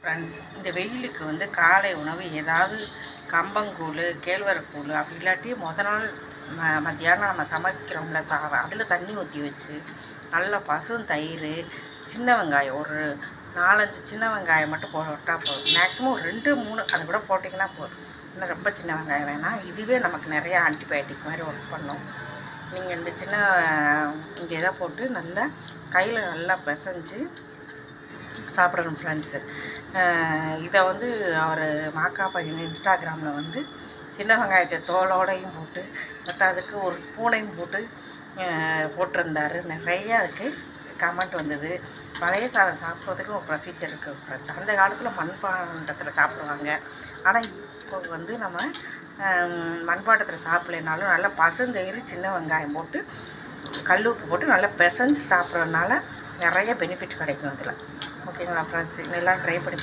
Friends, இந்த வெயிலுக்கு வந்து காலை உணவு ஏதாவது கம்பங்கூழ், கேழ்வரக்கூழ் அப்படி இல்லாட்டி நாள் மத்தியானம் நம்ம சமைக்கிறோம்ல அதில் தண்ணி ஊற்றி வச்சு நல்ல தயிர், சின்ன வெங்காயம் ஒரு 4-5 சின்ன வெங்காயம் மட்டும் போட்டால் போதும். மேக்ஸிமம் ஒரு 2-3 அது கூட போட்டிங்கன்னா போதும். இன்னும் ரொம்ப சின்ன வெங்காயம் வேணாம். இதுவே நமக்கு நிறைய ஆன்டிபயோட்டிக் மாதிரி ஒர்க் பண்ணும். நீங்கள் இந்த சின்ன இங்கே இதை போட்டு நல்லா கையில் நல்லா பிசைஞ்சு சாப்பிடணும் ஃப்ரெண்ட்ஸு. இதை வந்து அவர் மாக்கா பையன் இன்ஸ்டாகிராமில் வந்து சின்ன வெங்காயத்தை தோலோடையும் போட்டு அதுக்கு ஒரு ஸ்பூனையும் போட்டு போட்டிருந்தார். நிறைய அதுக்கு கமெண்ட் வந்தது. பழைய சாதம் சாப்பிட்றதுக்கு ஒரு ப்ரொசீஜர் இருக்குது ஃப்ரெண்ட்ஸ். அந்த காலத்தில் மண்பாண்டத்தில் சாப்பிடுவாங்க. ஆனால் இப்போ வந்து நம்ம மண்பாண்டத்தில் சாப்பிட்லனாலும் நல்லா பசுந்தயிறு, சின்ன வெங்காயம் போட்டு கல் உப்பு போட்டு நல்லா பிசைஞ்சு சாப்பிட்றதுனால நிறைய பெனிஃபிட் கிடைக்கும் இதில். ஓகேங்களா ஃப்ரெண்ட்ஸ், இதெல்லாம் ட்ரை பண்ணி